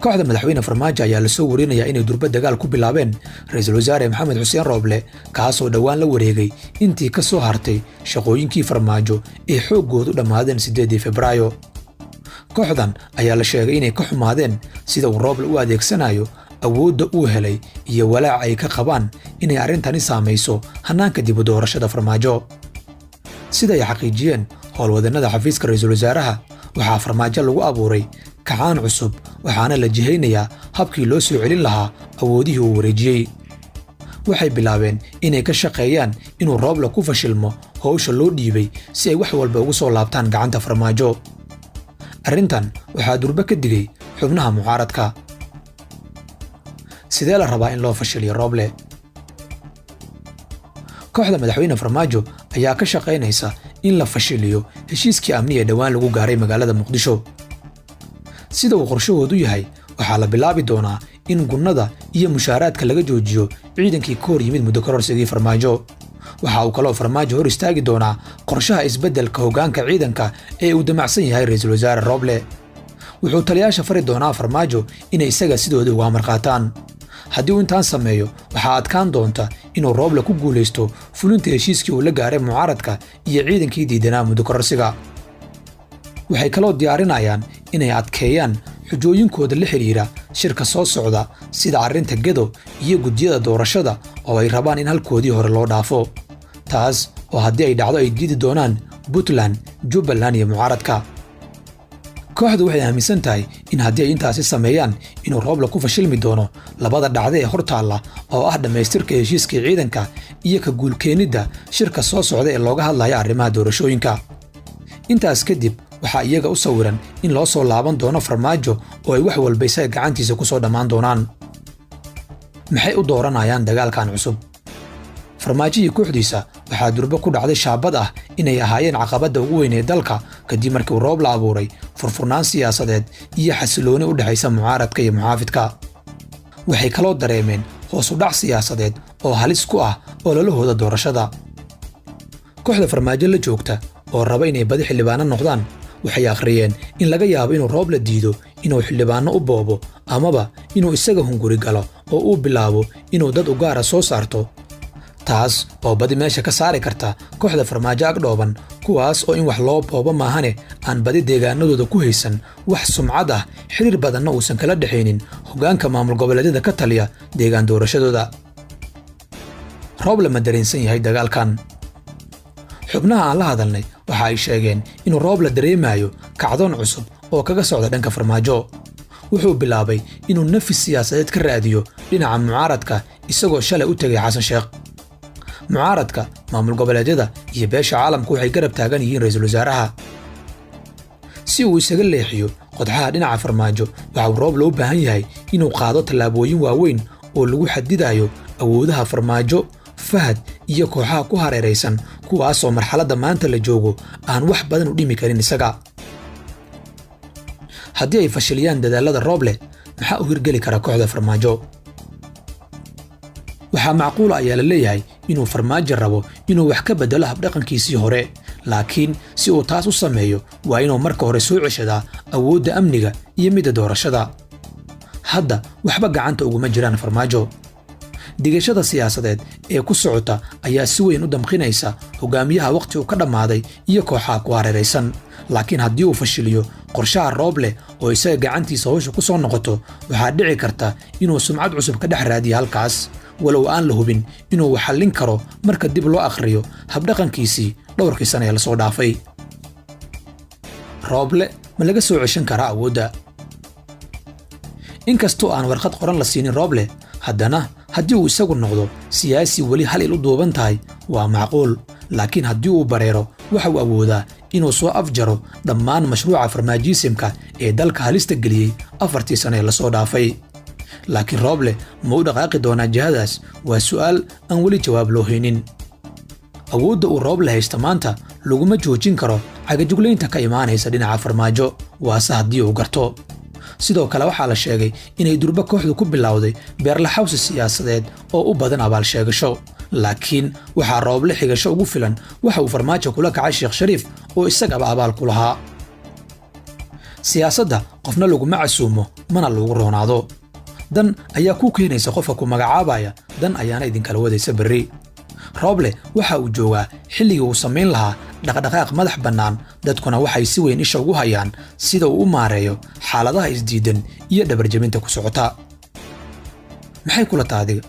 kooxda madaxweyne Farmaajo ayaa la soo warinaya inay durba dagaal ku bilaabeen ra'iisul wasaare Maxamed Xuseen Rooble kaasoo dhawaan la wareegay intii ka soo hartay shaqooyinkii Farmaajo ee xoogoodu dhamaadeen 8 Febraayo. kooxdan ayaa la sheegay inay ka xumaadeen sida uu Rooble u adeegsanayo awoodda uu helay iyo walaac ay ka qabaan inay arrintani saameyso hanaanka dib u doorashada Farmaajo. sida ay xaqiijiyeen howlwadannada xafiiska ra'iisul wasaaraha waxaa Farmaajo lagu abuuray kacaan cusub waxaana la jihaynayaa habkii loo soo celin lahaa awoodihii uu wareejiyey. waxay bilaabeen inay ka shaqeeyaan inuu Rooble ku fashilmo howsha loo dhiibay si ay wax walba ugu soo laabtaan gacanta Farmaajo. arrintan waxaa durba ka digay xubnaha mucaaradka. sidee la rabaa in loo fashiliyo Rooble? kooxda madaxweyne Farmaajo ayaa ka shaqeynaysa in la fashiliyo heshiiskii amni ee dhawaan lagu gaaray magaalada Muqdisho. sida uu qorshahoodu yahay waxaa la bilaabi doonaa in gunnada iyo mushaaraadka laga joojiyo ciidankii ka hor yimid muddo kororsigii Farmaajo. waxa uu kaloo Farmaajo hor istaagi doonaa qorshaha isbeddelka hoggaanka ciidanka ee uu damacsan yahay ra'iisul wasaare Rooble. wuxuu taliyaasha fari doonaa Farmaajo inay isaga sidooda uga amar qaataan. haddii uu intaan sameeyo waxaa adkaan doonta inuu Rooble ku guulaysto fulinta heshiiskii uu la gaaray mucaaradka iyo ciidankii diidanaa muddo kororsiga. waxay kaloo diyaarinayaan inay adkeeyaan xujooyinkooda la xiriira shirka soo socda sida arrinta gedo iyo guddiyada doorashada oo ay rabaan in halkoodii hore loo dhaafo. taas oo haddii ay dhacdo ay diidi doonaan Puntland, Jubbaland iyo mucaaradka. kooxdu waxay aaminsan tahay in haddii ay intaasi sameeyaan inuu Rooble ku fashilmi doono labada dhacdo ee hortaalla oo ah dhammaystirka heshiiskii ciidanka iyo ka guulkeenidda shirka soo socda ee looga hadlaya arrimaha doorashooyinka. intaas kadib waxaa iyaga u sawiran in loo soo laaban doono Farmaajo oo ay wax walba isaga gacantiisa ku soo dhammaan doonaan. maxay u dooranayaan dagaalkan cusub? Farmaajo iyo kooxdiisa waxaa durba ku dhacday shaabad ah inay ahaayeen caqabadda ugu weyn ee dalka kadib markii uu Rooble abuuray furfurnaan siyaasadeed iyo xasilooni u dhaxaysa mucaaradka iyo muxaafidka. waxay kaloo dareemeen hoos u dhac siyaasadeed oo halis ku ah ololahooda doorashada. kooxda Farmaajo la joogta oo raba inay badi xildhibaano noqdaan waxay akhriyeen in laga yaabo inuu Rooble diido inuu xildhibaano u boobo amaba inuu isaga hunguri galo oo uu bilaabo inuu dad u gaara soo saarto. taas oo badi meesha ka saari karta kooxda Farmaajo agdhooban kuwaas oo in wax loo boobo maahane aan badi deegaanadooda ku haysan wax sumcad ah xiriir badanna uusan kala dhaxaynin hoggaanka maamul goboleedyada ka taliya deegaan doorashadooda. Rooble ma dareensan yahay dagaalkan? xubnaha aan la hadalnay waxa ay sheegeen inuu Rooble dareemayo kacdoon cusub oo kaga socda dhanka Farmaajo. wuxuu bilaabay inuu nafis siyaasadeed ka raadiyo dhinaca mucaaradka isagoo shalay u tagay Xasan Sheekh. mucaaradka maamul goboleedyada iyo beesha caalamku waxay garab taagan yihiin ra'iisul wasaaraha. si uu isaga leexiyo qodxaha dhinaca Farmaajo waxa uu Rooble u baahan yahay inuu qaado tallaabooyin waaweyn oo lagu xadidayo awoodaha Farmaajo, Fahad iyo kooxaha ku hareeraysan kuwaasoo marxaladda maanta la joogo aan wax badan u dhimi karin isaga. haddii ay fashiliyaan dadaalada Rooble maxaa u hirgeli kara kooxda Farmaajo? waxaa macquul ayaa la leeyahay inuu Farmaajo rabo inuu wax ka bedelo habdhaqankiisii hore, laakiin si uu taas u sameeyo waa inuu marka hore soo ceshadaa awoodda amniga iyo midda doorashada. hadda waxba gacanta uguma jiraan Farmaajo. digashada siyaasadeed ee ku socota ayaa si weyn u damqinaysa hogaamiyaha waqti uu ka dhammaaday iyo kooxaha ku hareeraysan. laakiin haddii uu fashiliyo qorshaha Rooble oo isaga gacantiisa howsha ku soo noqoto waxaa dhici karta inuu sumcad cusub ka dhex raadiyo halkaas walow aan la hubin inuu wax xallin karo marka dib loo akhriyo habdhaqankiisii dhowrkii sano ee la soo dhaafay. Rooble ma laga soo ceshan karaa awoodda? inkastoo aan warqad qoran la siinin Rooble haddana haddii uu isagu noqdo siyaasi weli hal il u duuban tahay waa macquul. laakiin haddii uu bareero waxa uu awoodaa inuu soo afjaro dhammaan mashruuca farmaajiisimka ee dalka halista geliyey 4 sano ee la soo dhaafay. laakiin Rooble ma u dhaqaaqi doonaa jihadaas waa su'aal aan weli jawaab loo haynin. awoodda uu Rooble haysta maanta laguma joojin karo cagajuglaynta ka imaanaysa dhinaca Farmaajo waase haddii uu garto. sidoo kale waxaa la sheegay inay durba kooxdu ku bilowday beerlaxawsi siyaasadeed oo u badan abaal sheegasho. laakiin waxaa Rooble xigasho ugu filan waxa uu Farmaajo kula kacay Sheekh Shariif oo isagaba abaal ku lahaa. siyaasadda qofna laguma casuumo mana lagu roonaado. dan ayaa ku keenaysa qofka ku magacaabaya, dan ayaana idinkala wadaysa berri. Rooble waxa uu joogaa xilligii uu samayn lahaa dhaqdhaqaaq madax bannaan, dadkuna waxay si weyn isha ugu hayaan sida uu u maareeyo xaaladaha isdiidan iyo dhabarjabinta ku socota. maxay kula tahay adiga?